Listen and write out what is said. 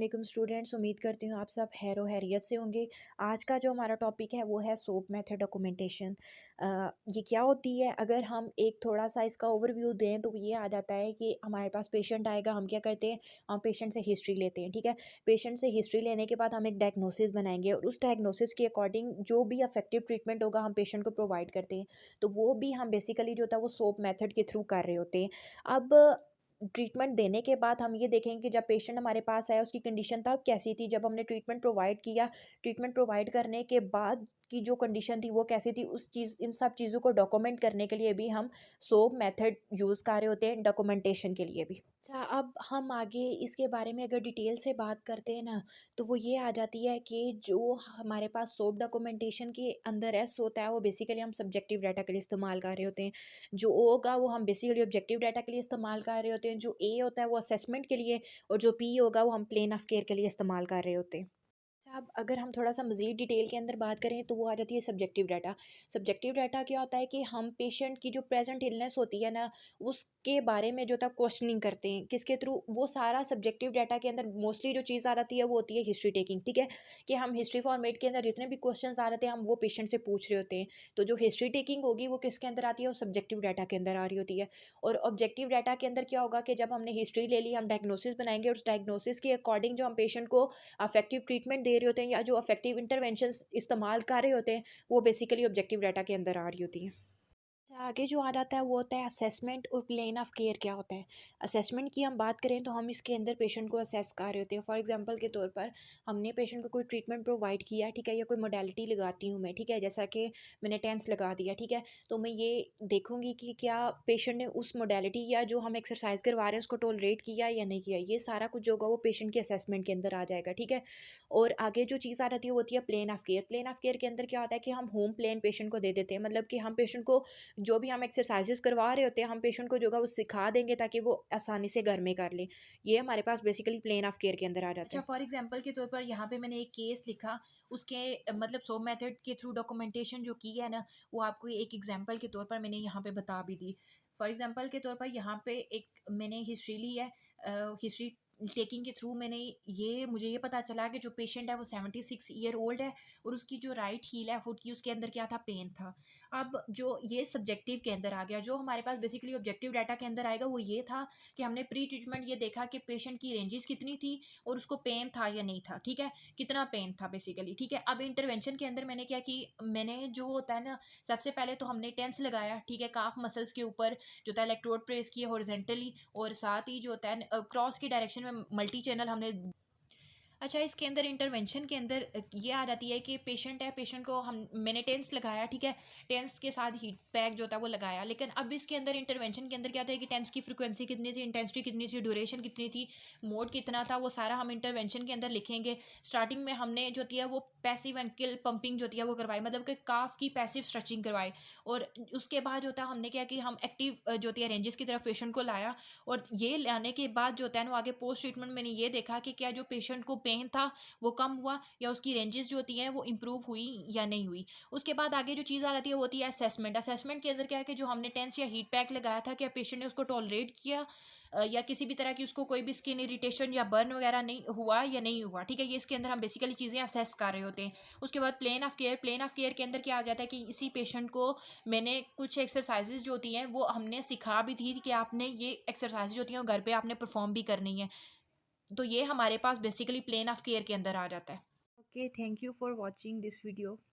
वालेकुम स्टूडेंट्स, उम्मीद करती हूँ आप सब खैर व खैरियत से होंगे। आज का जो हमारा टॉपिक है वो है सोप मेथड डॉक्यूमेंटेशन। ये क्या होती है? अगर हम एक थोड़ा-सा इसका ओवरव्यू दें तो ये आ जाता है कि हमारे पास पेशेंट आएगा, हम क्या करते हैं, हम पेशेंट से हिस्ट्री लेते हैं, ठीक है? पेशेंट से हिस्ट्री लेने के बाद हम एक डायग्नोसिस बनाएँगे और उस डायग्नोसिस के अकॉर्डिंग जो भी इफेक्टिव ट्रीटमेंट होगा हम पेशेंट को प्रोवाइड करते हैं। तो वो भी हम बेसिकली जो होता है वो सोप मेथड के थ्रू कर रहे होते हैं। अब ट्रीटमेंट देने के बाद हम ये देखेंगे कि जब पेशेंट हमारे पास आया उसकी कंडीशन तब कैसी थी, जब हमने ट्रीटमेंट प्रोवाइड किया, ट्रीटमेंट प्रोवाइड करने के बाद की जो कंडीशन थी वो कैसी थी, उस चीज़ इन सब चीज़ों को डॉक्यूमेंट करने के लिए भी हम सोप मेथड यूज़ कर रहे होते हैं, डॉक्यूमेंटेशन के लिए भी। अच्छा, अब हम आगे इसके बारे में अगर डिटेल से बात करते हैं ना, तो वो ये आ जाती है कि जो हमारे पास सोप डॉक्यूमेंटेशन के अंदर एस होता है वो बेसिकली हम सब्जेक्टिव डाटा के लिए इस्तेमाल कर रहे होते हैं। जो ओ होगा वो हम बेसिकली ऑब्जेक्टिव डाटा के लिए इस्तेमाल कर रहे होते हैं, जो ए होता है वो असेसमेंट के लिए, और जो पी होगा वो हम प्लेन ऑफ केयर के लिए इस्तेमाल कर रहे होते हैं। अच्छा, अब अगर हम थोड़ा-सा मज़ीद डिटेल के अंदर बात करें तो वो आ जाती है सब्जेक्टिव डाटा। सब्जेक्टिव डाटा क्या होता है कि हम पेशेंट की जो प्रेज़ेंट इलनेस होती है ना, उसके बारे में जो होता है क्वेश्चनिंग करते हैं। किसके थ्रू? वो सारा सब्जेक्टिव डाटा के अंदर मोस्टली जो चीज़ आ जाती है वो होती है हिस्ट्री टेकिंग, ठीक है? कि हम हिस्ट्री फॉर्मेट के अंदर जितने भी क्वेश्चन्स आ रहे हैं हम वो पेशेंट से पूछ रहे होते हैं। तो जो हिस्ट्री टेकिंग होगी वो किसके अंदर आती है? वो सब्जेक्टिव डाटा के अंदर आ रही होती है। और ऑब्जेक्टिव डाटा के अंदर क्या होगा कि जब हमने हिस्ट्री ले ली, हम डायग्नोसिस बनाएँगे और उस डायग्नोसिस के अकॉर्डिंग जो हम पेशेंट को इफेक्टिव ट्रीटमेंट दे रहे होते हैं या जो इफेक्टिव इंटरवेंशंस इस्तेमाल कर रहे होते हैं, वो बेसिकली ऑब्जेक्टिव डाटा के अंदर आ रही होती हैं। अच्छा, आगे जो आ जाता है वो होता है असेसमेंट और प्लेन ऑफ केयर क्या होता है। असेसमेंट की हम बात करें तो हम इसके अंदर पेशेंट को असेस कर रहे होते हैं। फॉर एग्जांपल के तौर पर हमने पेशेंट को कोई ट्रीटमेंट प्रोवाइड किया, ठीक है, या कोई मोडालिटी लगाती हूँ मैं, ठीक है, जैसा कि मैंने टेंस लगा दिया, ठीक है, तो मैं ये देखूंगी कि क्या पेशेंट ने उस मोडालिटी या जो हम एक्सरसाइज करवा रहे हैं उसको टॉलरेट किया या नहीं किया। ये सारा कुछ जो होगा वो पेशेंट के असेसमेंट के अंदर आ जाएगा, ठीक है। और आगे जो चीज़ आ जाती है वो होती है plane of care. Plane of care के अंदर क्या होता है कि हम होम प्लेन पेशेंट को दे देते हैं, मतलब कि हम पेशेंट को जो भी हम एक्सरसाइजेस करवा रहे होते हैं हम पेशेंट को जो है वो सिखा देंगे ताकि वो आसानी से घर में कर ले। ये हमारे पास बेसिकली प्लेन ऑफ केयर के अंदर आ जाता अच्छा, है। फॉर एग्जांपल के तौर पर यहाँ पे मैंने एक केस लिखा, उसके मतलब सो मेथड के थ्रू डॉक्यूमेंटेशन जो की है ना, वो आपको एक एग्जांपल के तौर पर मैंने यहाँ पे बता भी दी। फॉर एग्जांपल के तौर पर यहाँ पे एक मैंने हिस्ट्री ली है। हिस्ट्री टेकिंग के थ्रू मैंने मुझे ये पता चला कि जो पेशेंट है वो 76 ईयर ओल्ड है और उसकी जो राइट हील है फुट की, उसके अंदर क्या था, पेन था। अब जो ये सब्जेक्टिव के अंदर आ गया, जो हमारे पास बेसिकली ऑब्जेक्टिव डाटा के अंदर आएगा वो ये था कि हमने प्री ट्रीटमेंट ये देखा कि पेशेंट की रेंजेस कितनी थी और उसको पेन था या नहीं था, ठीक है, कितना पेन था बेसिकली, ठीक है। अब इंटरवेंशन के अंदर मैंने क्या की, मैंने जो होता है ना, सबसे पहले तो हमने टेंस लगाया, ठीक है, काफ मसल्स के ऊपर जो होता है इलेक्ट्रोड प्रेस किए हॉरिजेंटली, और साथ ही जो होता है क्रॉस की डायरेक्शन में मल्टी चैनल हमने। अच्छा, इसके अंदर इंटरवेंशन के अंदर ये आ जाती है कि पेशेंट है, पेशेंट को हम मैंने टेंस लगाया, ठीक है, टेंस के साथ हीट पैक जो था वो लगाया, लेकिन अब इसके अंदर इंटरवेंशन के अंदर क्या था कि टेंस की फ्रीक्वेंसी कितनी थी, इंटेंसिटी कितनी थी, ड्यूरेशन कितनी थी, मोड कितना था, वो सारा हम इंटरवेंशन के अंदर लिखेंगे। स्टार्टिंग में हमने जो होती है वो पैसिव एंकल पंपिंग जो होती है वो करवाई, मतलब कि काफ की पैसिव स्ट्रेचिंग करवाई। और उसके बाद जो होता है हमने क्या कि हम एक्टिव जो होती है रेंजेस की तरफ पेशेंट को लाया। और ये लाने के बाद जो होता है ना, आगे पोस्ट ट्रीटमेंट मैंने ये देखा कि क्या जो पेशेंट को पेन था वो कम हुआ या उसकी रेंजेस जो होती हैं वो इंप्रूव हुई या नहीं हुई। उसके बाद आगे जो चीज़ आ जाती है वो होती है असेसमेंट। असेसमेंट के अंदर क्या है कि जो हमने टेंस या हीट पैक लगाया था, क्या पेशेंट ने उसको टॉलरेट किया, या किसी भी तरह की उसको कोई भी स्किन इरिटेशन या बर्न वगैरह नहीं हुआ या नहीं हुआ, ठीक है। ये इसके अंदर हम बेसिकली चीज़ें असेस कर रहे होते हैं। उसके बाद plane of care. Plane of care के अंदर क्या आ जाता है कि इसी पेशेंट को मैंने कुछ एक्सरसाइजेज जो होती हैं वो हमने सिखा भी थी कि आपने ये एक्सरसाइज जो होती हैं वो घर पे आपने परफॉर्म भी करनी है। तो ये हमारे पास बेसिकली प्लेन ऑफ केयर के अंदर आ जाता है। Okay, thank you for watching this video.